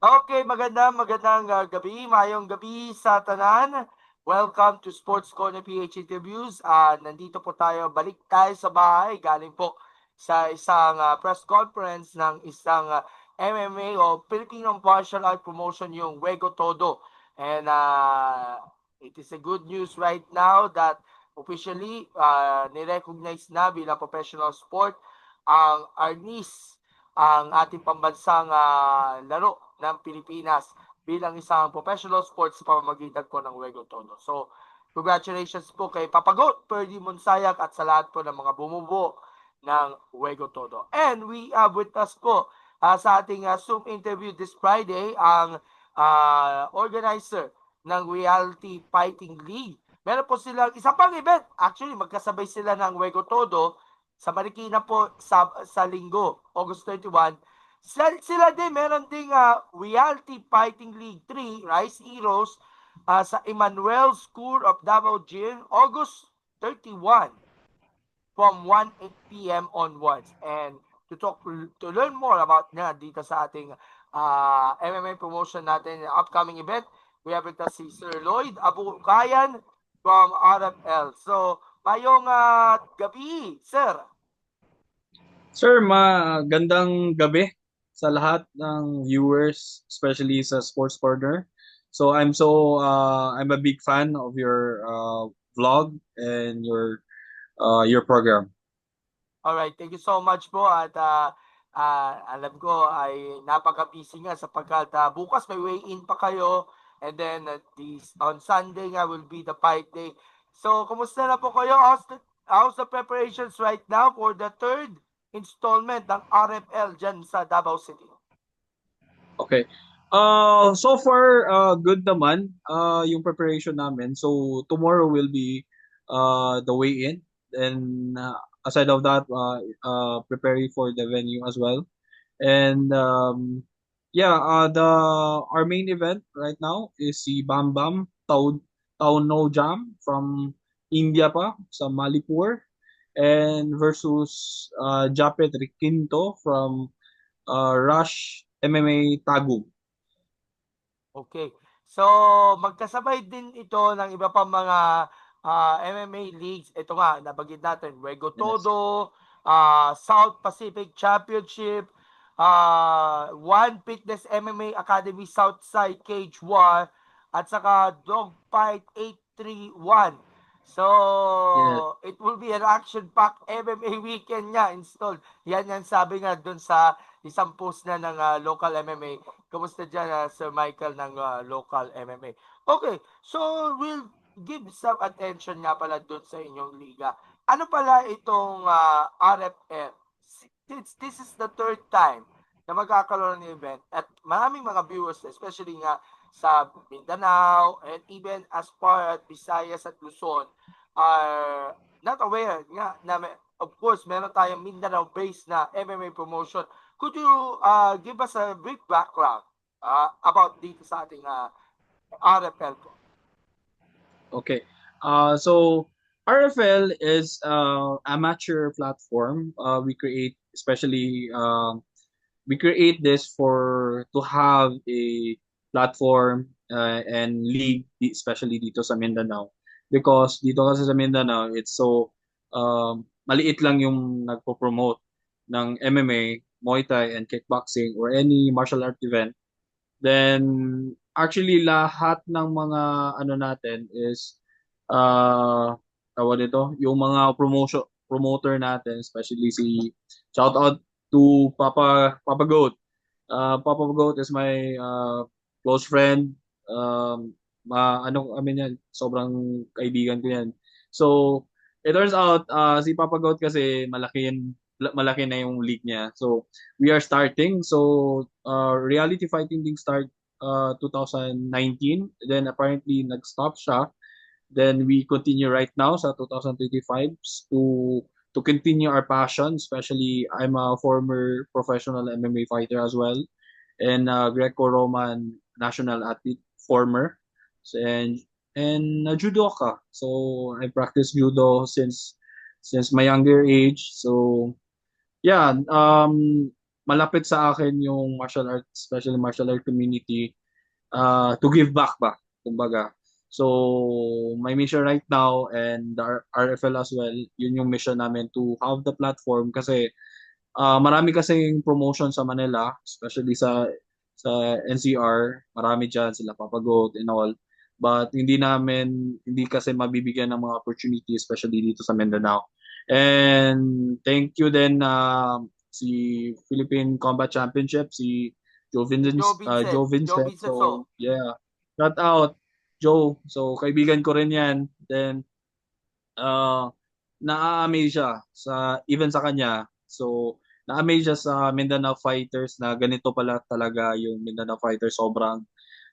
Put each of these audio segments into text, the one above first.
Okay, magandang gabi. Mayong gabi sa tanan. Welcome to Sports Corner PH Interviews. Nandito po tayo, balik tayo sa bahay. Galing po sa isang press conference ng isang MMA o Filipino Martial Art Promotion, yung Wego Todo. And it is a good news right now that officially nirecognize na bilang professional sport ang Arnis, ang ating pambansang laro ng Pilipinas bilang isang professional sports sa pamamagitan po ng Wego Todo. So, congratulations po kay Papagot, Perdi Monsayak at sa lahat po ng mga bumubuo ng Wego Todo. And we have with us po sa ating Zoom interview this Friday ang organizer ng Reality Fighting League. Meron po silang isa pang event. Actually, magkasabay sila ng Wego Todo sa Marikina po sa linggo, August 31. Sila din, meron ding Reality Fighting League 3, Rise Heroes, sa Emmanuel School of Davao Gym, August 31 from 1:08 p.m. onwards. And to learn more about nga dito sa ating MMA promotion natin, upcoming event, we have with us si Sir Lloyd Abukayan from RFL. So, mayong gabi, Sir. Sir, magandang gabi sa lahat ng viewers, especially sa Sports Corner. So I'm a big fan of your vlog and your program. Alright, thank you so much po at alam ko ay napaka-busy nga sapagkat bukas may weigh-in pa kayo and then on Sunday nga will be the fight day. So, kumusta na po kayo? How's the preparations right now for the third installment ng RFL dyan sa Davao City? Okay. So far good naman yung preparation namin. So tomorrow will be the weigh-in, and aside of that preparing for the venue as well. And yeah, the our main event right now is si Bam Bam Tao No Jam from India pa sa Malipur, and versus Japet Riquinto from Rush MMA Tagum. Okay. So, magkasabay din ito ng iba pang mga MMA leagues. Ito nga, nabanggit natin, Wego Yes. Todo, South Pacific Championship, One Fitness MMA Academy Southside Cage War, at saka Dogfight 831. So, Yes. it will be an action-packed MMA weekend nga installed. Yan yan sabi nga dun sa isang post na ng local MMA. Kamusta dyan, Sir Michael ng local MMA? Okay, so we'll give some attention nga pala doon sa inyong liga. Ano pala itong RFL? Since this is the third time na magkakaroon ng event at maraming mga viewers, especially nga sa Mindanao and even as far as Visayas at Luzon are not aware nga na of course meron tayong Mindanao based na MMA promotion. Could you give us a brief background about dito sa ating RFL po? Okay. So RFL is amateur platform. We create this for to have a platform and league, especially dito sa Mindanao, because dito kasi sa Mindanao it's so maliit lang yung nagpo-promote ng MMA, Muay Thai and kickboxing or any martial art event. Then actually lahat ng mga ano natin is tawag nito, yung mga promoter natin, especially si shout out to Papa Goat. Papa Goat is my close friend. Ano kami yan, sobrang kaibigan ko yan. So, it turns out si Papa Goat kasi malaki na yung league niya. So, we are starting. So, reality fighting league start 2019. Then apparently nag-stop siya. Then we continue right now sa 2025 to continue our passion. Especially, I'm a former professional MMA fighter as well, and Greco-Roman national athlete, former, and judoka. So I practice judo since my younger age. So yeah, malapit sa akin yung martial art, especially martial art community, to give back ba, kumbaga. So, my mission right now and the RFL as well, yun yung mission namin to have the platform kasi marami kasing promotion sa Manila, especially sa NCR, marami dyan sila Papagot and all. But hindi kasi mabibigyan ng mga opportunity, especially dito sa Mindanao. And thank you din si Philippine Combat Championship, si Joe Joe Vincent. Vincent So, yeah. Shout out, Joe. So, kaibigan ko rin yan. Then, na-amaze siya even sa kanya. So, na-amaze siya sa Mindanao Fighters na ganito pala talaga yung Mindanao Fighters. Sobrang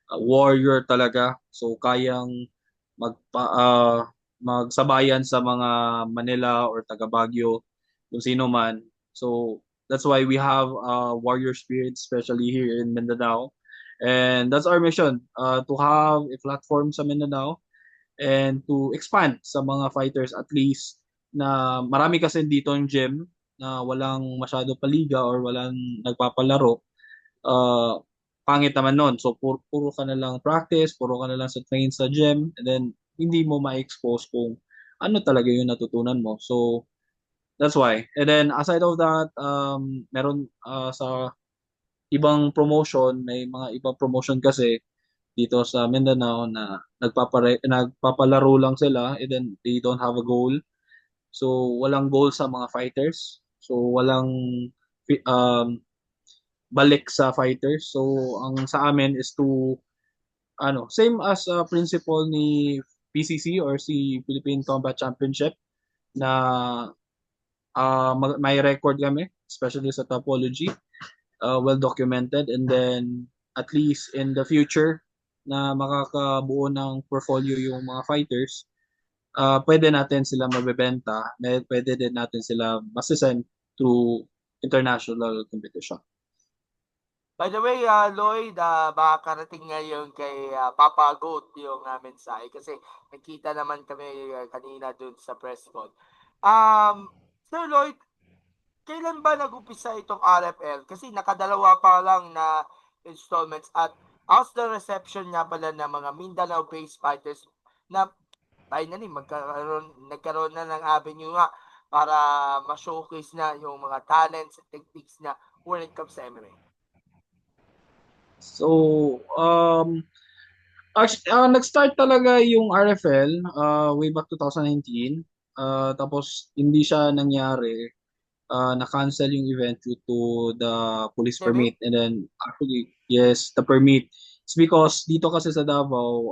warrior talaga. So, kayang magpa, uh, magsabayan sa mga Manila or taga Baguio, kung sino man. So, that's why we have warrior spirit, especially here in Mindanao. And that's our mission, to have a platform sa Mindanao and to expand sa mga fighters at least na marami kasi dito yung gym na walang masyado paliga or walang nagpapalaro. uh, Pangit naman nun. So, puro ka na lang practice, puro ka na lang sa train sa gym, and then hindi mo ma-expose kung ano talaga yung natutunan mo. So, that's why. And then, aside of that, meron sa ibang promotion, may mga ibang promotion kasi dito sa Mindanao na nagpapalaro lang sila and then they don't have a goal. So walang goal sa mga fighters. So walang balik sa fighters. So ang sa amin is to same as principle ni PCC or si Philippine Combat Championship na may record kami, especially sa topology, well documented, and then at least in the future na makakabuo ng portfolio yung mga fighters, pwede natin sila mabebenta, pwede din natin sila masisend through international competition. By the way, Lloyd, baka karating ngayon kay Papa Goat yung mensahe kasi nakita naman kami kanina dun sa press con. Sir Lloyd, kailan ba nag-upisa itong RFL? Kasi nakadalawa pa lang na installments at how's the reception nga pala ng mga Mindanao-based fighters na finally nagkaroon na ng avenue nga para ma-showcase na yung mga talents at techniques na when it comes sa MMA? So, actually, nag-start talaga yung RFL way back 2019. Tapos, hindi siya nangyari. Na-cancel yung event due to the police David? permit. And then, actually, yes, the permit. It's because dito kasi sa Davao,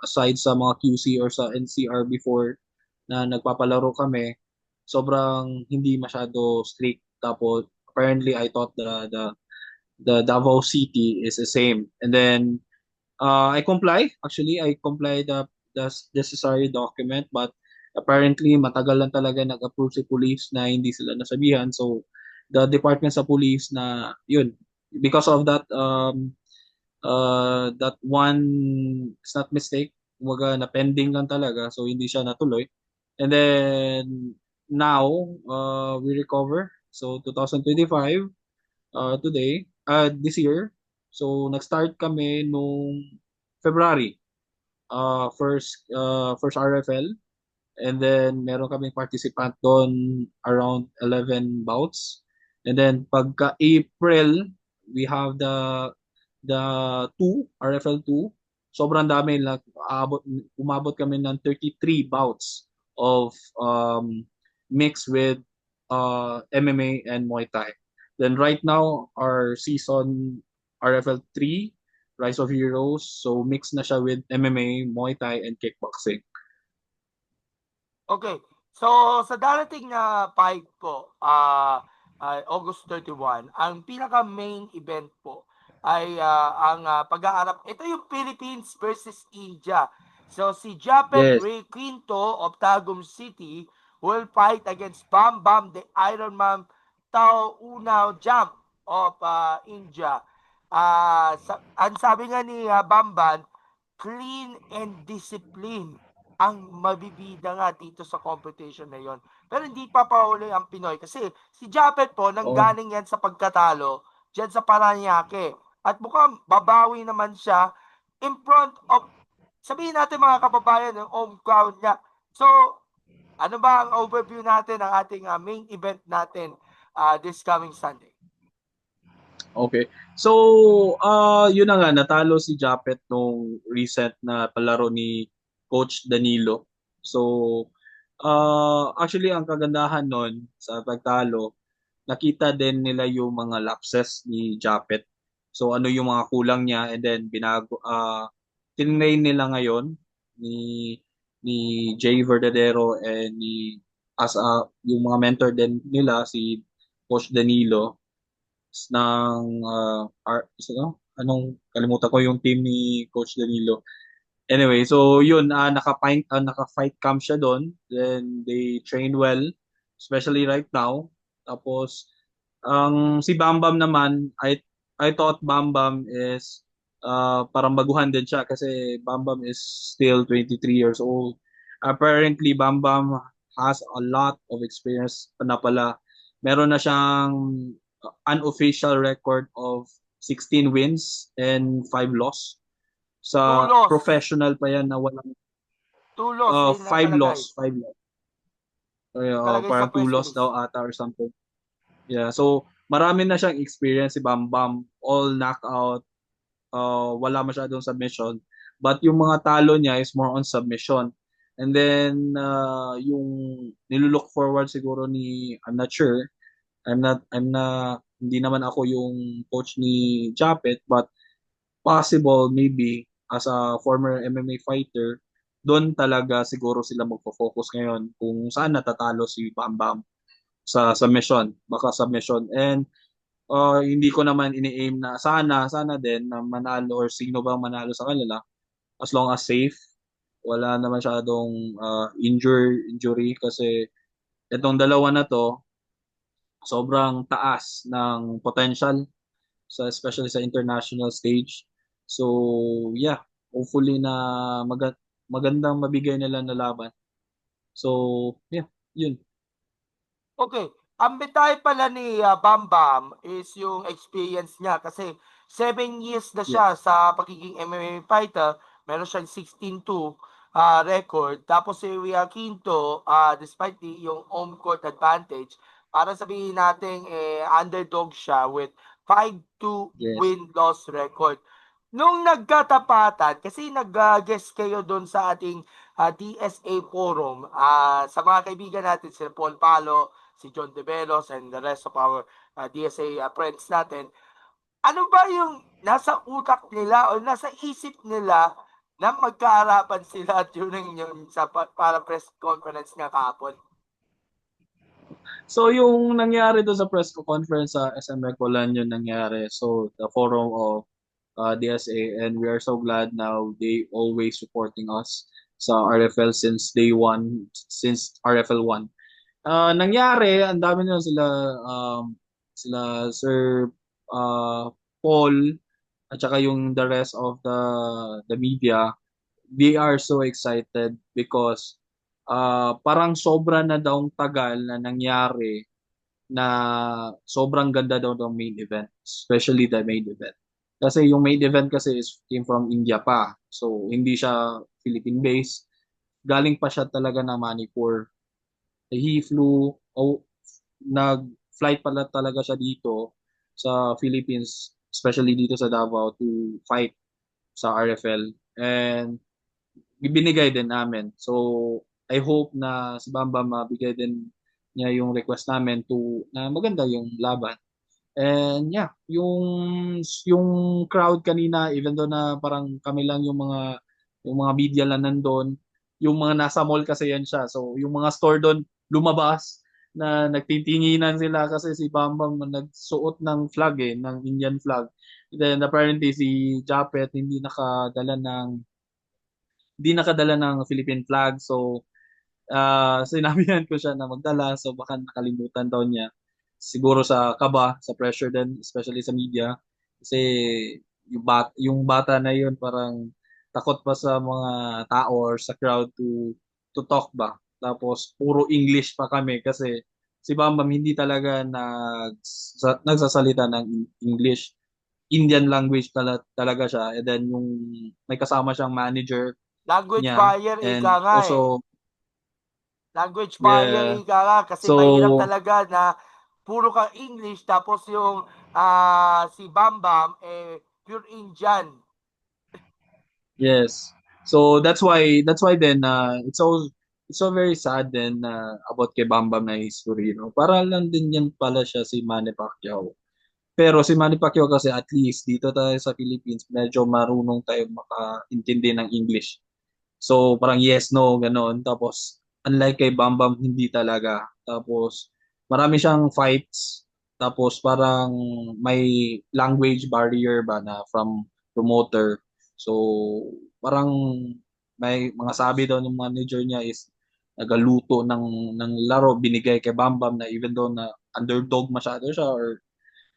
aside sa mga QC or sa NCR before na nagpapalaro kami, sobrang hindi masyado strict. Tapos, apparently, I thought the Davao City is the same. And then, I comply. Actually, I comply the necessary document, but apparently matagal lang talaga nag-approve si police na hindi sila nasabihan. So, the department sa police na yun, because of that one is not mistake, kumbaga na pending lang talaga, so hindi siya natuloy. And then now, we recover. So 2025, this year. So nag-start kami nung February, first RFL, and then meron kaming participant doon around 11 bouts. And then pagka April, we have the 2 RFL 2. Sobrang dami lang, umabot kami ng 33 bouts of mix with MMA and Muay Thai. Then right now, our season RFL 3, Rise of Heroes, so mix na siya with MMA, Muay Thai, and kickboxing. Okay. So, sa darating na fight po, August 31, ang pinaka-main event po ay ang pag-aarap. Ito yung Philippines versus India. So, si Japet Yes. Ray Quinto of Tagum City will fight against Bam Bam, the Iron Man Tao Unao Jump of India. Ang sabi nga ni Bam Bam, clean and discipline ang mabibida nga dito sa competition na yon. Pero hindi pa pauli ang Pinoy kasi si Japet po Oh, nanggaling yan sa pagkatalo diyan sa Paranaque. At mukhang babawi naman siya in front of, sabihin natin mga kababayan, yung home crowd niya. So, ano ba ang overview natin ng ating main event natin this coming Sunday? okay. So, yun na nga, natalo si Japet nung recent na palaro ni Coach Danilo. So, actually, ang kagandahan nun sa pagtalo, nakita din nila yung mga lapses ni Japet. So, ano yung mga kulang niya, and then binago, tinrain nila ngayon ni ni Jay Verdadero and ni as yung mga mentor din nila si Coach Danilo ng anong kalimutan ko yung team ni Coach Danilo. Anyway, so yun, naka-fight camp siya doon. Then they trained well, especially right now. Tapos si Bambam naman, I thought Bambam is parang baguhan din siya kasi Bambam is still 23 years old. Apparently, Bambam has a lot of experience na pala. Meron na siyang unofficial record of 16 wins and 5 loss. Two Sa loss. professional pa yan na walang Two loss din 5 nakalagay. loss, 5 loss. Nakalagay sa Parang 2 press loss release. daw ata or something. Yeah, so marami na siyang experience si Bam Bam, all knockout, wala masyadong submission. But yung mga talo niya is more on submission. And then yung nilulook forward siguro ni, I'm not sure, hindi naman ako yung coach ni Japet, but possible maybe as a former MMA fighter, doon talaga siguro sila magfo-focus ngayon kung saan natatalo si Bam Bam sa submission, baka submission. And hindi ko naman ini-aim na sana din na manalo or sino bang manalo sa kanila as long as safe. Wala naman masyadong injury kasi itong dalawa na to sobrang taas ng potential especially sa international stage. So, yeah, hopefully na magandang mabigay nila na laban. So, yeah, yun. Okay. Ang betay pala ni Bam Bam is yung experience niya kasi 7 years na Yeah. siya sa pagiging MMA fighter. Meron siyang 16-2 record. Tapos si Ria Quinto, despite yung home court advantage, para sabihin natin underdog siya with 5-2 Yes. win-loss record. Nung nagkatapatan, kasi nag-guest kayo doon sa ating DSA forum, sa mga kaibigan natin, si Paul Palo, si John De Velos, and the rest of our DSA friends natin, ano ba yung nasa utak nila o nasa isip nila na magkaarapan sila during yung sa para press conference nga kahapon? So, yung nangyari doon sa press conference sa SM Recolan yung nangyari. So, the forum of DSA, and we are so glad now they always supporting us sa RFL since day one, since RFL 1. Nangyari, ang dami na sila Sir Paul at saka yung the rest of the media, they are so excited because parang sobra na daw tagal na nangyari na sobrang ganda daw ng main event, especially the main event. Kasi yung main event kasi came from India pa. So, hindi siya Philippine-based. Galing pa siya talaga na Manipur. He flew, nag-flight pala talaga siya dito sa Philippines, especially dito sa Davao to fight sa RFL. And binigay din namin. So, I hope na si Bamba mabigay din niya yung request namin na maganda yung laban. And yeah, yung crowd kanina, even though na parang kami lang yung mga media lang nandun, yung mga nasa mall kasi yan siya. So yung mga store doon lumabas na nagtitinginan sila kasi si Bambang nagsuot ng flag ng Indian flag. Then apparently si Japet hindi nakadala ng Philippine flag. So sinabihan ko siya na magdala, so baka nakalimutan daw niya. Siguro sa kaba, sa pressure din, especially sa media. Kasi yung bata na yun parang takot pa sa mga tao or sa crowd to talk ba. Tapos puro English pa kami kasi si Bambam hindi talaga nagsasalita ng English. Indian language talaga siya. And then yung may kasama siyang manager Language niya barrier, ika and nga eh. also Language barrier, yeah. ika nga. Kasi mahirap So talaga na puro ka English tapos yung si Bambam pure Indian. yes. So that's why then it's so very sad then about kay Bambam na history, no? Para lang din yan pala siya si Manny Pacquiao. Pero si Manny Pacquiao kasi at least dito tayo sa Philippines medyo marunong tayo makaintindi ng English. So parang yes, no, ganoon. Tapos unlike kay Bambam hindi talaga. Tapos marami siyang fights. Tapos parang may language barrier ba na from promoter. So parang may mga sabi daw ng manager niya is nagaluto ng laro binigay kay Bambam na even though na underdog masyado siya or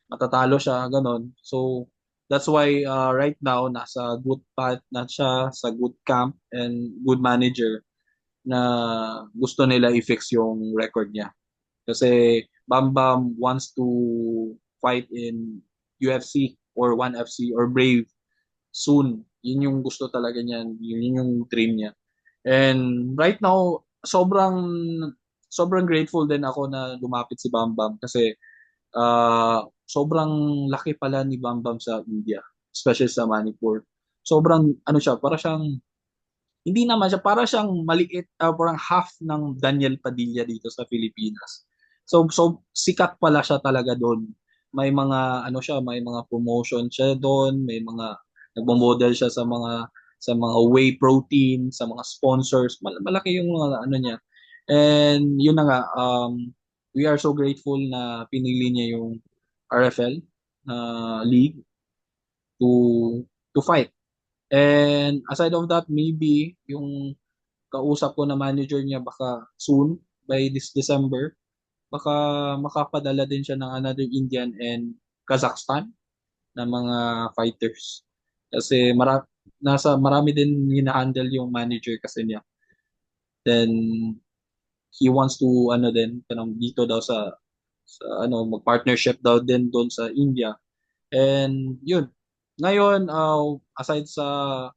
matatalo siya, ganon. So, that's why right now, nasa good path na siya, sa good camp and good manager na gusto nila i-fix yung record niya. Kasi Bam Bam wants to fight in UFC or ONE FC or Brave soon. Yun yung gusto talaga niya. Yun yung dream niya. And right now, sobrang grateful din ako na lumapit si Bam Bam kasi sobrang laki pala ni Bam Bam sa India, especially sa Manipur. Sobrang ano siya, para siyang hindi naman siya para siyang maliit, parang half ng Daniel Padilla dito sa Pilipinas. So sikat pala siya talaga doon. May mga ano siya, may mga promotion siya doon, may mga nagmo-model siya sa mga whey protein, sa mga sponsors. Malaki yung mga ano niya. And yun na nga, we are so grateful na pinili niya yung RFL league to fight. And aside of that, maybe yung kausap ko na manager niya baka soon, by this December, baka makapadala din siya ng another Indian and Kazakhstan na mga fighters. Kasi marami din hinahandle yung manager kasi niya. Then he wants to ano din kanang dito daw sa ano mag-partnership daw din doon sa India. And yun. Ngayon, aside sa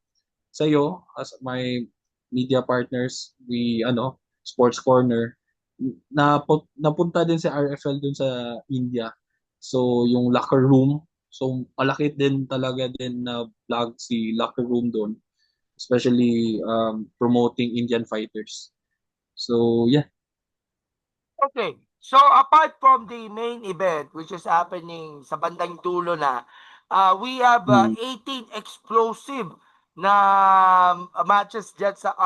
iyo as my media partners, we Sports Corner, napunta din si RFL dun sa India. So yung locker room, so malaki din talaga din na vlog si locker room doon, especially promoting Indian fighters. So yeah. Okay. So apart from the main event which is happening sa bandang dulo na, we have Mm, 18 explosive na matches dyan sa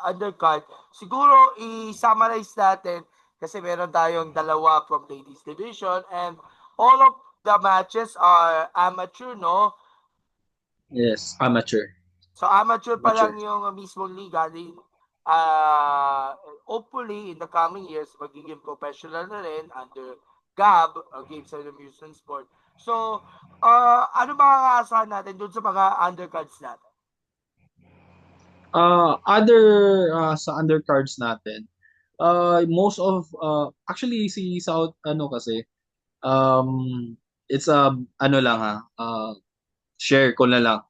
undercard. Siguro i-summarize natin kasi meron tayong dalawa from ladies division and all of the matches are amateur, no? yes, amateur. So amateur pa Amateur. lang yung mismong liga. Uh, Hopefully in the coming years magiging professional na rin under GAB, Games and Amusement Sport. So, ano ba aasahan natin dun sa mga undercards natin? Other sa undercards natin, most of actually si South ano kasi it's a ano lang share ko na lang.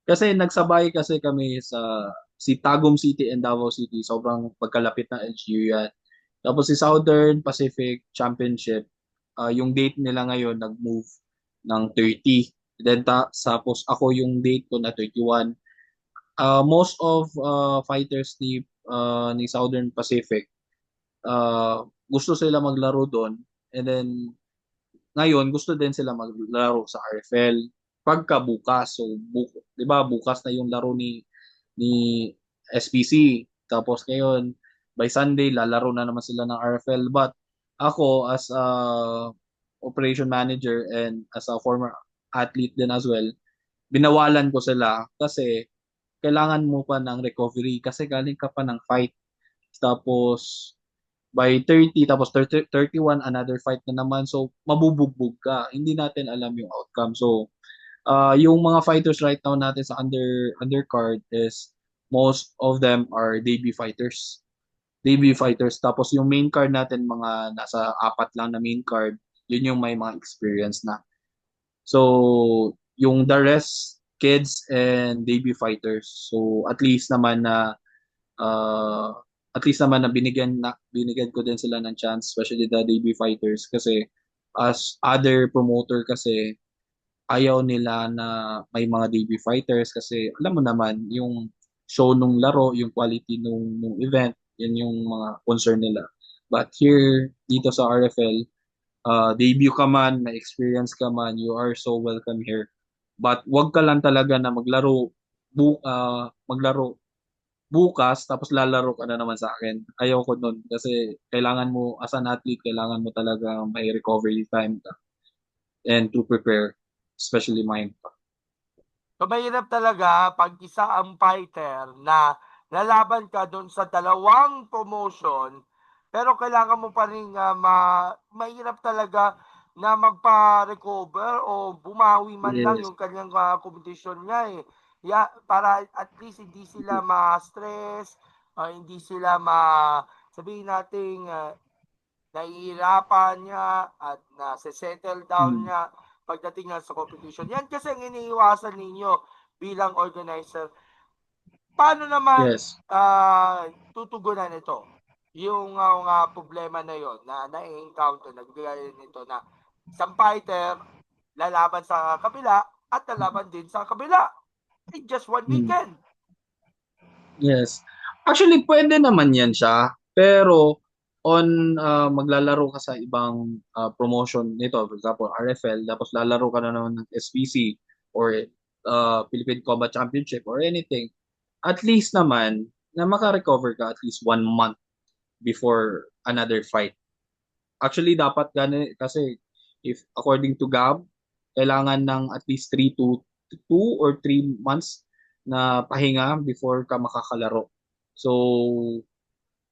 Kasi nagsabay kasi kami si Tagum City and Davao City, sobrang pagkalapit ng LGU yan. Tapos si Southern Pacific Championship, yung date nila ngayon nag-move ng 30. Then tapos ako yung date ko na 31. Most of fighters ni Southern Pacific, gusto sila maglaro doon. And then ngayon gusto din sila maglaro sa RFL pagka bukas. So 'di ba bukas na yung laro ni SPC. Tapos ngayon by Sunday lalaro na naman sila ng RFL, but ako as a operation manager and as a former athlete din as well, binawalan ko sila kasi kailangan mo pa ng recovery kasi galing ka pa ng fight. Tapos by 30, tapos 30, 31, another fight na naman. So mabubugbog ka. Hindi natin alam yung outcome. So Yung mga fighters right now natin sa undercard is most of them are debut fighters. Debut fighters. Tapos yung main card natin, mga nasa apat lang na main card, yun yung may mga experience na. So, yung the rest, kids and debut fighters. So, uh, at least naman na binigyan ko din sila ng chance, especially the debut fighters kasi as other promoter kasi ayaw nila na may mga debut fighters kasi alam mo naman yung show nung laro, yung quality nung event, yan yung mga concern nila. But here, dito sa RFL, debut ka man, may experience ka man, you are so welcome here. But wag ka lang talaga na maglaro bukas tapos lalaro ka na naman sa akin. Ayoko nun kasi kailangan mo as an athlete, kailangan mo talaga may recovery time ka and to prepare, especially mind. So mahirap talaga pag isa ang fighter na lalaban ka doon sa dalawang promotion, pero kailangan mo pa rin mahirap talaga na magpa-recover o bumawi man lang Yes. yung kanyang kondisyon niya eh. Para at least hindi sila ma-stress, hindi sila sabihin natin nahihirapan niya at nase-settle down Mm. niya pagdating nga sa competition. Yan kasi ang iniiwasan ninyo bilang organizer. Paano naman Yes. tutugunan ito? Yung problema na yon na na-encounter, nagbigay nito na isang fighter lalaban sa kabila at lalaban din sa kabila in just one Mm. weekend. Yes. Actually, pwede naman yan siya. Pero maglalaro ka sa ibang promotion nito, for example, RFL, tapos lalaro ka na naman ng SPC or Philippine Combat Championship or anything. At least naman na maka-recover ka at least 1 month before another fight. Actually, dapat gani kasi if according to Gab, kailangan ng at least 2 or 3 months na pahinga before ka makakalaro. So,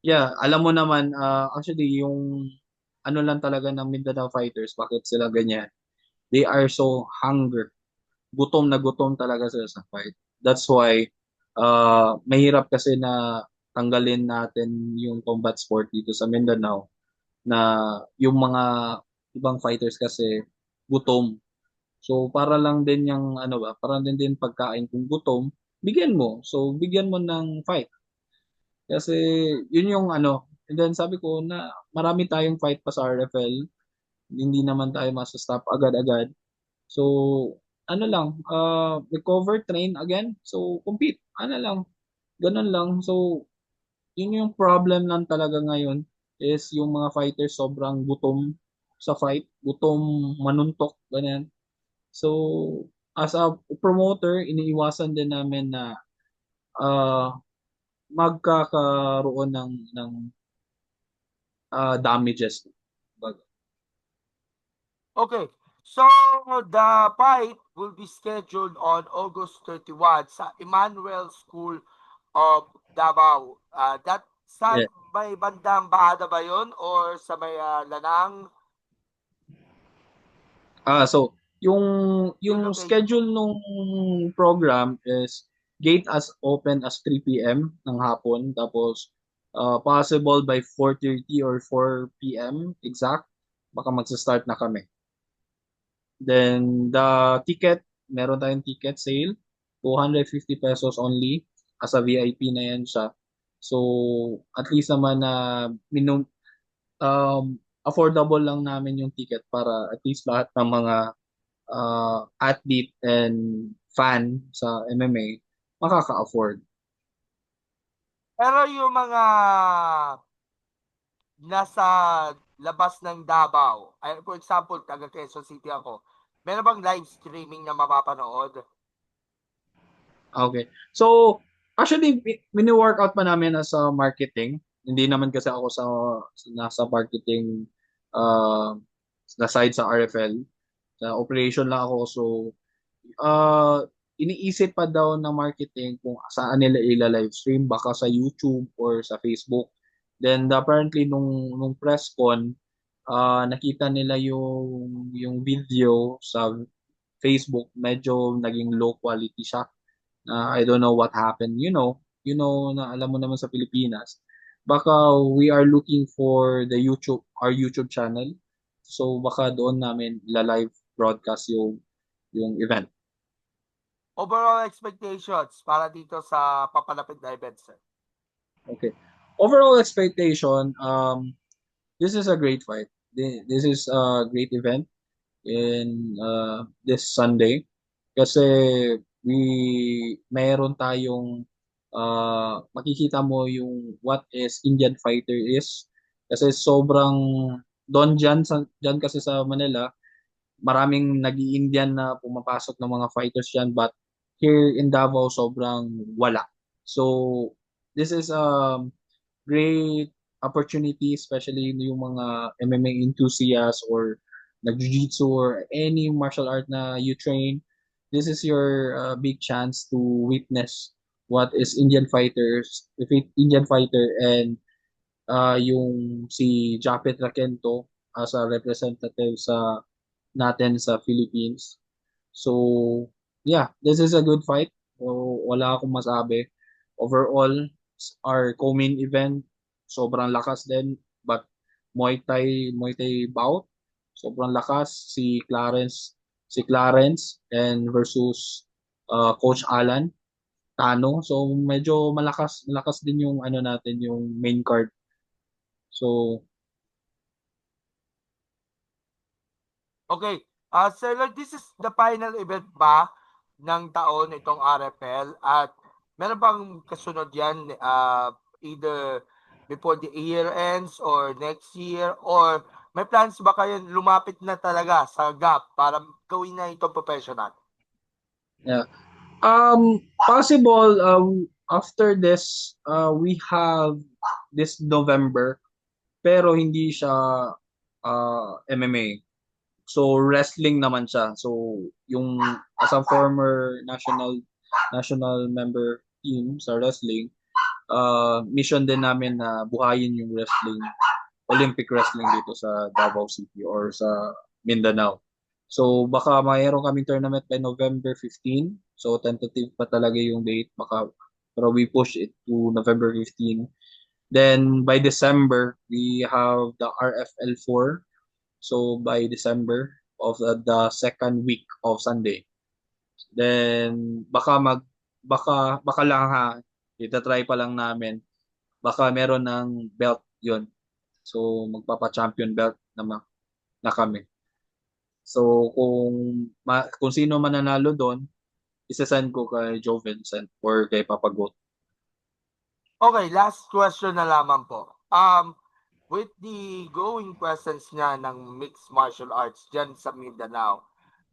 yeah, alam mo naman, actually, yung ano lang talaga ng Mindanao Fighters, bakit sila ganyan? They are so hunger. Gutom na gutom talaga sila sa fight. That's why, mahirap kasi na tanggalin natin yung combat sport dito sa Mindanao na yung mga ibang fighters kasi gutom. So para lang din yung ano ba, para din pagkain kung gutom, bigyan mo. So bigyan mo ng fight. Kasi yun yung ano, and then sabi ko na marami tayong fight pa sa RFL, hindi naman tayo masa-stop agad-agad. So ano lang, recover, train again. So compete. Ano lang, ganun lang. So yun yung problem lang talaga ngayon is yung mga fighters sobrang gutom sa fight, gutom manuntok, ganyan. So, as a promoter, iniiwasan din namin na uh, magkakaroon ng damages. Baga. Okay. So the fight will be scheduled on August 31 sa Emmanuel School of Davao. That Yeah. saan may bandang Baada ba yon or sa may Lanang So, yung yung yung location? schedule nung program is gate as open as 3 p.m. ng hapon, tapos possible by 4:30 or 4 p.m. exact, baka magsa-start na kami. Then the ticket, meron tayong ticket sale, 250 pesos only. As a VIP na yan siya. So, at least naman na affordable lang namin yung ticket para at least lahat ng mga athlete and fan sa MMA makaka-afford. Pero yung mga nasa labas ng Davao, ay, for example, taga Quezon City ako, meron bang live streaming na mapapanood? Okay. So, actually, mini-workout pa namin as a marketing. Hindi naman kasi ako nasa marketing uh, na side sa RFL. Sa operation lang ako. So, uh, iniisip pa daw ng marketing kung saan nila ila-live stream. Baka sa YouTube or sa Facebook. Then, apparently, nung press con, nakita nila yung video sa Facebook, medyo naging low quality siya. I don't know what happened. Na alam mo naman sa Pilipinas. Baka we are looking for our YouTube channel. So baka doon namin live broadcast yung event. Overall expectations para dito sa papalapit na event, sir. Okay. Overall expectation, this is a great fight. This is a great event in this Sunday kasi mayroon tayong makikita mo yung what is Indian fighter is kasi sobrang doon dyan kasi sa Manila maraming nag-i-Indian na pumapasok ng mga fighters yan but here in Davao sobrang wala. So this is a great opportunity, especially yung mga MMA enthusiasts or nag-jiu-jitsu or any martial art na you train. This is your big chance to witness what is Indian fighter and yung si Japet Rakento as a representative natin sa Philippines. So, yeah, this is a good fight. So, wala akong masabi. Overall, our co-main event, sobrang lakas din. But Muay Thai bout, sobrang lakas. Si Clarence and versus Coach Alan Tano. So, medyo malakas din yung ano natin, yung main card. So, Okay. Sir Lloyd, this is the final event ba ng taon itong RFL at meron bang kasunod yan either before the year ends or next year or may plans ba kayo lumapit na talaga sa GAP para gawin na itong professional? yeah. Possible after this we have this November pero hindi siya MMA. So wrestling naman siya. So yung as a former national member team sa wrestling, mission din namin na buhayin yung Olympic wrestling dito sa Davao City or sa Mindanao. So baka mayroon kaming tournament by November 15. So tentative pa talaga yung date. Pero we push it to November 15. Then by December, we have the RFL 4. So by December of the second week of Sunday. Then baka lang ha, itatry pa lang namin. Baka meron ng belt 'yon. So magpapa-champion belt na kami. So kung sino man nanalo doon, isasend ko kay Joe Vincent or kay Papa Goat. Okay, last question na lamang po. With the growing presence niya ng mixed martial arts dyan sa Mindanao,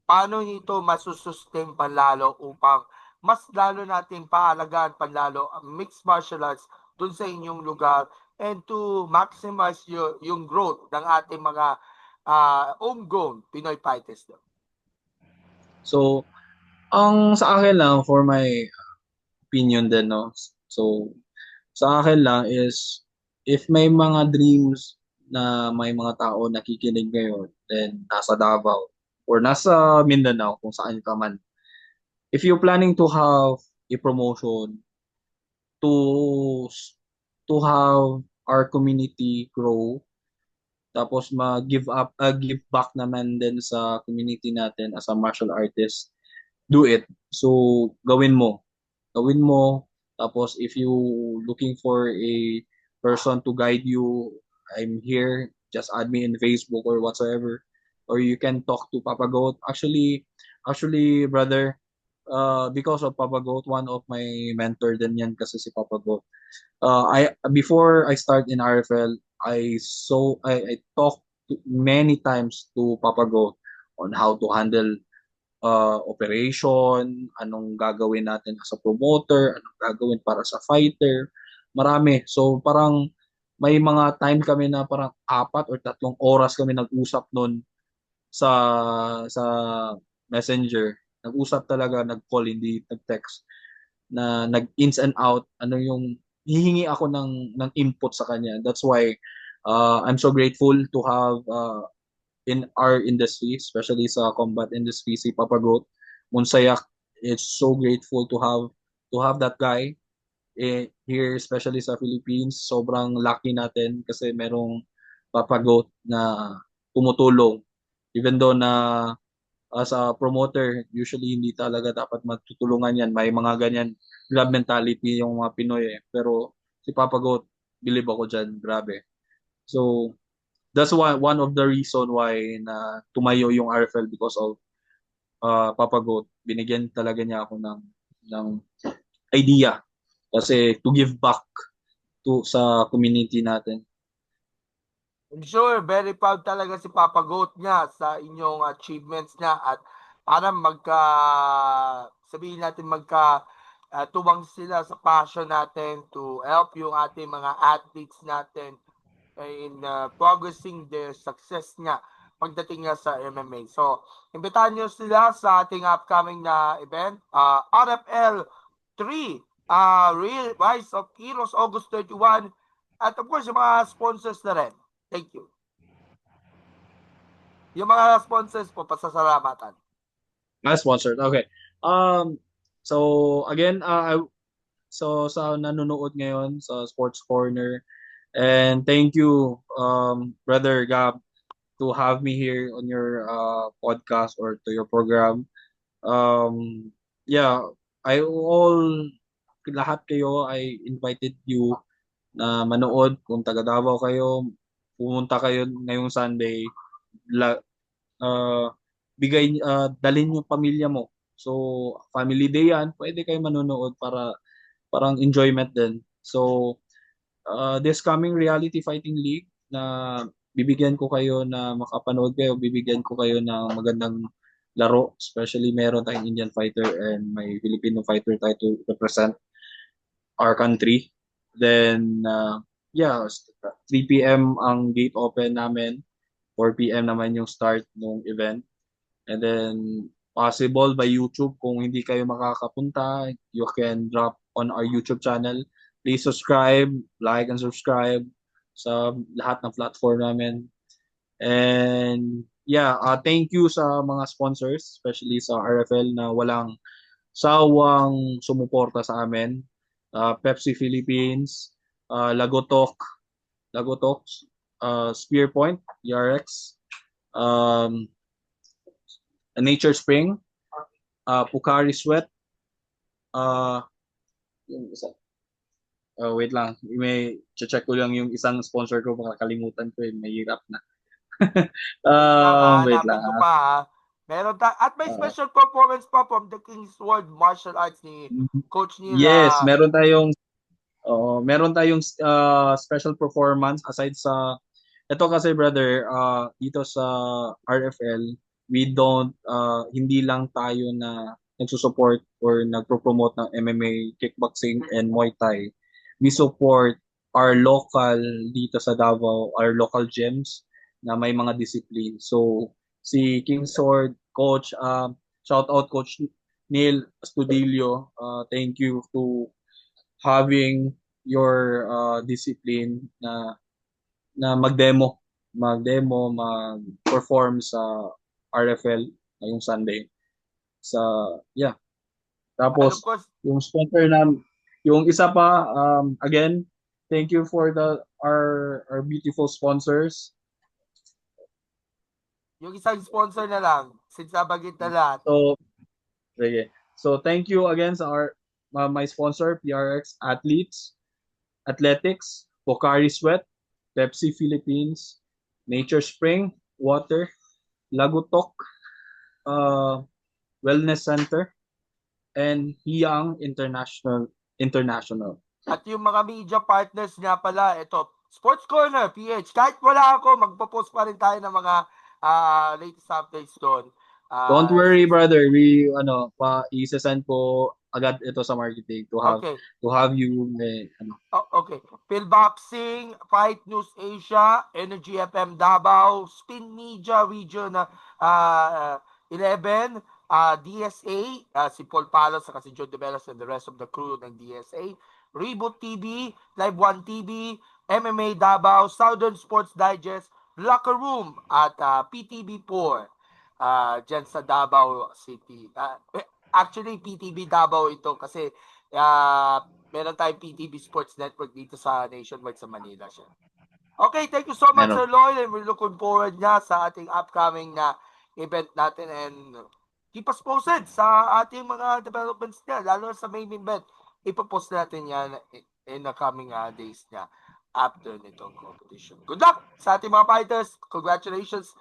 paano nito masusustain panlalo upang mas lalo nating paalagaan panlalo ang mixed martial arts dun sa inyong lugar and to maximize yung growth ng ating mga homegrown Pinoy fighters doon? So ang sa akin lang for my opinion din no. So sa akin lang is if may mga dreams na may mga tao nakikinig ngayon then nasa Davao or nasa Mindanao kung saan ka man. If you're planning to have a promotion to have our community grow tapos give back naman din sa community natin as a martial artist, do it. So gawin mo tapos if you looking for a person to guide you, I'm here, just add me in Facebook or whatsoever or you can talk to Papa Goat. Actually brother, because of Papa Goat, one of my mentor din yan kasi si Papa Goat. I before I start in RFL, I talked many times to Papa Goat on how to handle operation, anong gagawin natin as a promoter, anong gagawin para sa fighter. Marami. So parang may mga time kami na parang 4 or 3 oras kami nag-usap noon sa Messenger. Nag-usap talaga, nag-call, hindi nag-text. Na nag-ins and out, ano yung hihingi ako ng input sa kanya. That's why I'm so grateful to have in our industry, especially sa combat industry, si Papa Goat Monsayak. It's so grateful to have that guy here, especially sa Philippines. Sobrang lucky natin kasi merong Papa Goat na tumutulong. Even though na as a promoter, usually hindi talaga dapat magtutulungan yan. May mga ganyan grab mentality yung mga Pinoy eh. Pero si Papa Goat, believe ako dyan, grabe. So, that's one of the reason why na tumayo yung RFL because of Papa Goat. Binigyan talaga niya ako ng idea kasi to give back sa community natin. I'm sure very proud talaga si Papa Goat niya sa inyong achievements niya at para sabihin natin tuwang sila sa passion natin to help yung ating mga athletes natin in progressing their success niya pagdating niya sa MMA. So, imbitahan niyo sila sa ating upcoming na event, RFL 3, Real Rise of Heroes, August 31, at of course, yung mga sponsors na rin. Thank you. Yung mga sponsors po, pasasalamatan. Sponsored. Okay. So again, so sa nanonood ngayon sa Sports Corner, and thank you, Brother Gab, to have me here on your podcast or to your program. Yeah, lahat kayo, I invited you na manood kung taga Davao kayo, pumunta kayo ngayong Sunday, uh, dalhin yung pamilya mo. So, family day yan, pwede kayo manonood para parang enjoyment din. So, this coming Reality Fighting League na bibigyan ko kayo na makapanood kayo, bibigyan ko kayo ng magandang laro, especially meron tayong Indian fighter and may Filipino fighter tayo to represent our country. Then, yeah, 3 p.m. ang gate open namin, 4 p.m. naman yung start ng event. And then, possible by YouTube, kung hindi kayo makakapunta, you can drop on our YouTube channel. Please subscribe, like, and subscribe sa lahat ng platform namin. And yeah, thank you sa mga sponsors, especially sa RFL na walang sawang sumuporta sa amin. Pepsi Philippines, Lagotok, Spear Point, ERX, um, Nature Spring, Pocari Sweat, yung isa. Wait lang, may check ko lang yung isang sponsor ko, baka kalimutan ko, mahirap na. Wait lang. Hanapin ko pa ha. At may special performance pa from the Kingsword Martial Arts ni Coach Neil. Yes, meron tayong special performance aside sa ito kasi brother, dito sa RFL, we don't hindi lang tayo na nagsusupport or nagpo-promote ng MMA, kickboxing and Muay Thai. We support our local dito sa Davao, our local gyms na may mga discipline. So si King Sword, coach, shout out Coach Neil Astudillo, thank you to having your discipline na mag-perform sa RFL ngayong Sunday. Yeah. Tapos yung sponsor yung isa pa, again, thank you for our beautiful sponsors. Yung isang sponsor na lang, since nabagit na lahat. So thank you again sa my sponsor, PRX Athletics, Pocari Sweat, Pepsi Philippines, Nature Spring, Water, Lagotok, Wellness Center, and Hiyang International. At yung mga media partners nga pala, ito, Sports Corner, PH. Kahit wala ako, magpo-post pa rin tayo ng mga latest updates doon. Don't worry, brother. I-send ko agad ito sa marketing to have you Okay. Philboxing, Fight News Asia, Energy FM Davao, Spin Media Region 11, DSA, si Paul Palos, si John DeBellas and the rest of the crew ng DSA, Reboot TV, Live 1 TV, MMA Davao, Southern Sports Digest, Locker Room at PTB4 dyan sa Davao City. Actually, PTB Davao ito kasi meron tayong PTB Sports Network dito sa nationwide sa Manila siya. Okay, thank you so much, Meron. Sir Lloyd, and we're looking forward nga sa ating upcoming na event natin, and keep us posted sa ating mga developments niya, lalo sa main event. Ipopost natin yan in the coming days niya after nitong competition. Good luck sa ating mga fighters. Congratulations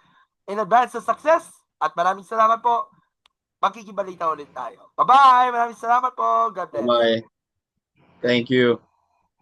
in advance sa success, at maraming salamat po. Makikibalita ulit tayo. Bye-bye! Maraming salamat po. God bless. Bye. Thank you.